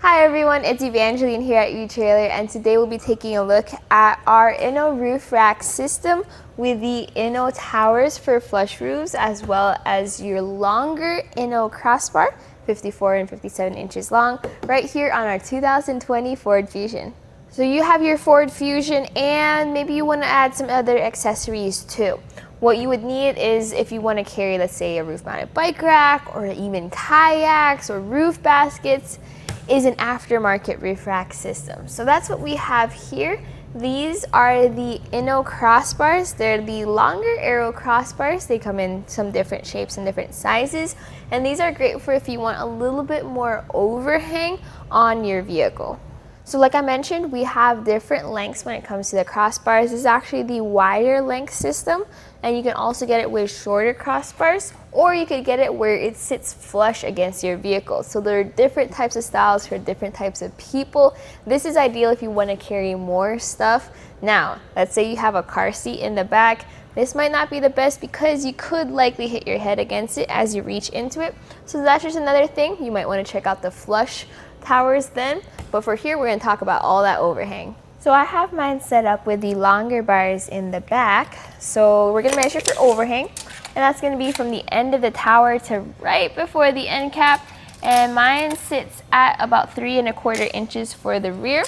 Hi everyone, it's Evangeline here at etrailer, and today we'll be taking a look at our Inno Roof Rack System with the Inno Towers for flush roofs, as well as your longer Inno Crossbar, 54 and 57 inches long, right here on our 2020 Ford Fusion. So you have your Ford Fusion, and maybe you want to add some other accessories too. What you would need is, if you want to carry, let's say, a roof-mounted bike rack, or even kayaks or roof baskets, is an aftermarket roof rack system. So that's what we have here. These are the Inno Crossbars. They're the longer Aero crossbars. They come in some different shapes and different sizes, and these are great for if you want a little bit more overhang on your vehicle. So like I mentioned, we have different lengths when it comes to the crossbars. This is actually the wider length system, and you can also get it with shorter crossbars, or you could get it where it sits flush against your vehicle. So there are different types of styles for different types of people. This is ideal if you want to carry more stuff. Now, let's say you have a car seat in the back. This might not be the best because you could likely hit your head against it as you reach into it. So that's just another thing. You might want to check out the flush towers then. But for here, we're going to talk about all that overhang. So I have mine set up with the longer bars in the back. So we're going to measure for overhang, and that's going to be from the end of the tower to right before the end cap. And mine sits at about 3 1/4 inches for the rear.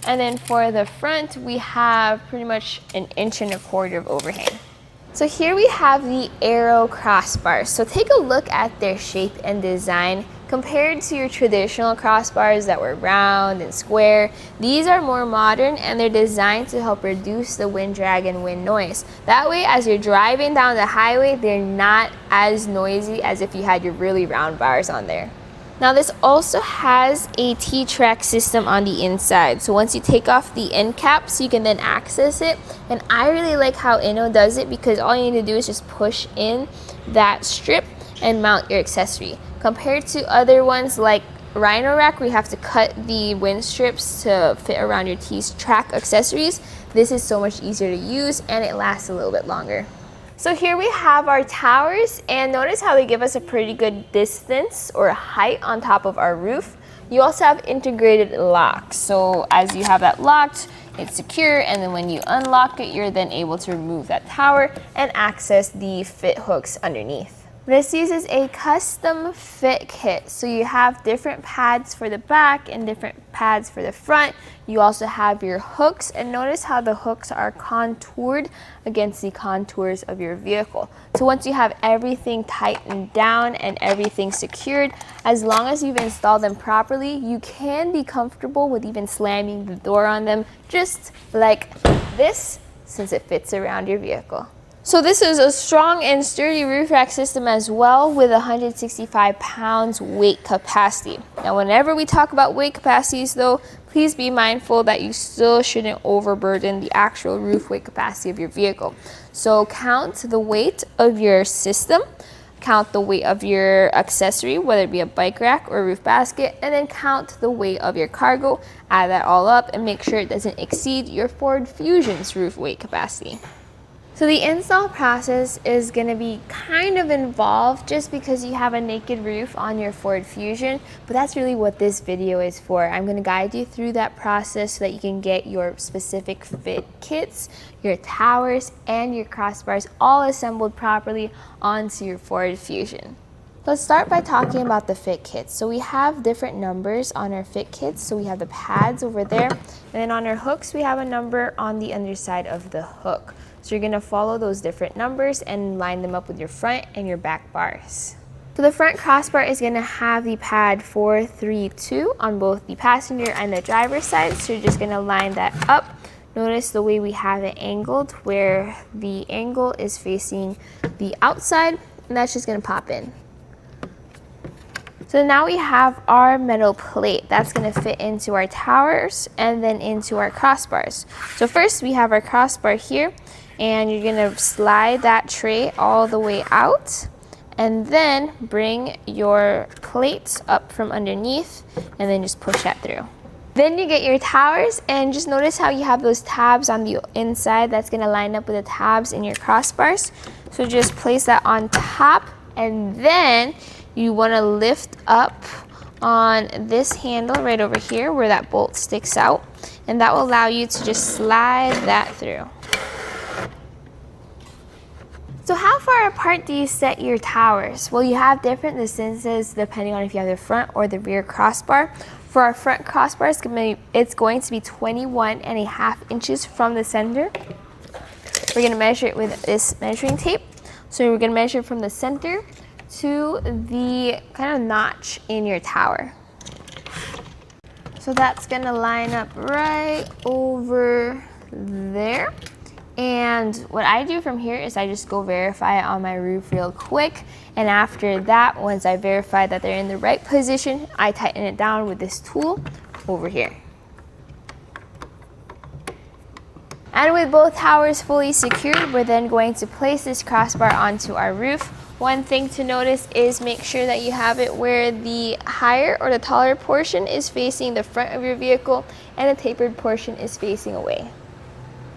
And then for the front, we have pretty much 1 1/4 inches of overhang. So here we have the Aero crossbars. So take a look at their shape and design. Compared to your traditional crossbars that were round and square, these are more modern, and they're designed to help reduce the wind drag and wind noise. That way, as you're driving down the highway, they're not as noisy as if you had your really round bars on there. Now this also has a T-track system on the inside. So once you take off the end caps, you can then access it. And I really like how Inno does it, because all you need to do is just push in that strip and mount your accessory. Compared to other ones like Rhino rack, where you have to cut the wind strips to fit around your T-track accessories, this is so much easier to use, and it lasts a little bit longer. So here we have our towers, and notice how they give us a pretty good distance or height on top of our roof. You also have integrated locks. So as you have that locked, it's secure, and then when you unlock it, you're then able to remove that tower and access the fit hooks underneath. This uses a custom fit kit, so you have different pads for the back and different pads for the front. You also have your hooks, and notice how the hooks are contoured against the contours of your vehicle. So once you have everything tightened down and everything secured, as long as you've installed them properly, you can be comfortable with even slamming the door on them, just like this, since it fits around your vehicle. So this is a strong and sturdy roof rack system as well, with 165 pounds weight capacity. Now whenever we talk about weight capacities though, please be mindful that you still shouldn't overburden the actual roof weight capacity of your vehicle. So count the weight of your system, count the weight of your accessory, whether it be a bike rack or a roof basket, and then count the weight of your cargo. Add that all up and make sure it doesn't exceed your Ford Fusion's roof weight capacity. So the install process is going to be kind of involved just because you have a naked roof on your Ford Fusion, but that's really what this video is for. I'm going to guide you through that process so that you can get your specific fit kits, your towers, and your crossbars all assembled properly onto your Ford Fusion. Let's start by talking about the fit kits. So we have different numbers on our fit kits. So we have the pads over there, and then on our hooks, we have a number on the underside of the hook. So you're going to follow those different numbers and line them up with your front and your back bars. So the front crossbar is going to have the pad 432 on both the passenger and the driver's side. So you're just going to line that up. Notice the way we have it angled, where the angle is facing the outside, and that's just going to pop in. So now we have our metal plate that's going to fit into our towers and then into our crossbars. So first we have our crossbar here, and you're going to slide that tray all the way out, and then bring your plate up from underneath, and then just push that through. Then you get your towers, and just notice how you have those tabs on the inside. That's going to line up with the tabs in your crossbars. So just place that on top, and then you want to lift up on this handle right over here where that bolt sticks out, and that will allow you to just slide that through. So how far apart do you set your towers? Well, you have different distances depending on if you have the front or the rear crossbar. For our front crossbar, it's going to be 21.5 inches from the center. We're gonna measure it with this measuring tape. So we're gonna measure from the center to the kind of notch in your tower. So that's gonna line up right over there. And what I do from here is I just go verify it on my roof real quick. And after that, once I verify that they're in the right position, I tighten it down with this tool over here. And with both towers fully secured, we're then going to place this crossbar onto our roof. One thing to notice is make sure that you have it where the higher or the taller portion is facing the front of your vehicle and the tapered portion is facing away.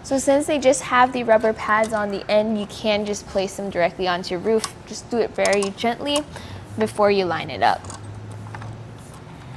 So since they just have the rubber pads on the end, you can just place them directly onto your roof. Just do it very gently before you line it up.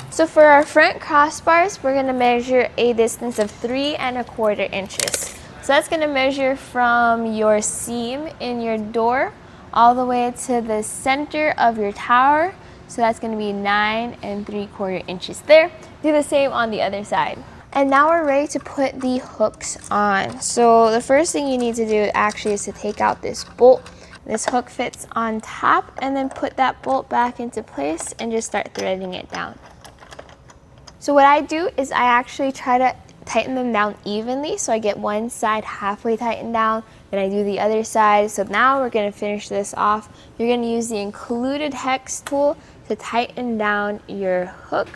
So for our front crossbars, we're gonna measure a distance of 3¼ inches. So that's gonna measure from your seam in your door all the way to the center of your tower. So that's gonna be 9¾ inches there. Do the same on the other side. And now we're ready to put the hooks on. So the first thing you need to do actually is to take out this bolt. This hook fits on top, and then put that bolt back into place and just start threading it down. So what I do is I actually try to tighten them down evenly, so I get one side halfway tightened down, then I do the other side. So now we're gonna finish this off. You're gonna use the included hex tool to tighten down your hook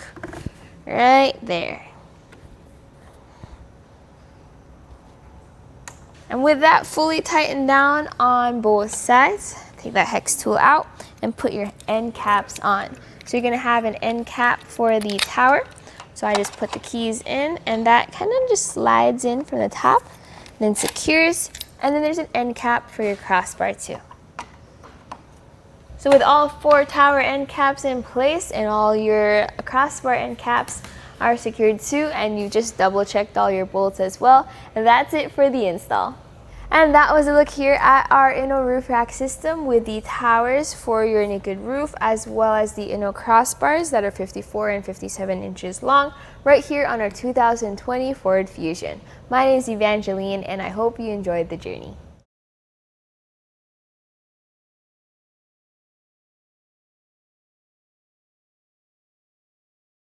right there. And with that fully tightened down on both sides, take that hex tool out and put your end caps on. So you're gonna have an end cap for the tower. So I just put the keys in, and that kind of just slides in from the top, then secures, and then there's an end cap for your crossbar too. So with all 4 tower end caps in place and all your crossbar end caps are secured too, and you just double checked all your bolts as well, and that's it for the install. And that was a look here at our Inno Roof Rack System with the towers for your naked roof, as well as the Inno Crossbars that are 54 and 57 inches long, right here on our 2020 Ford Fusion. My name is Evangeline, and I hope you enjoyed the journey.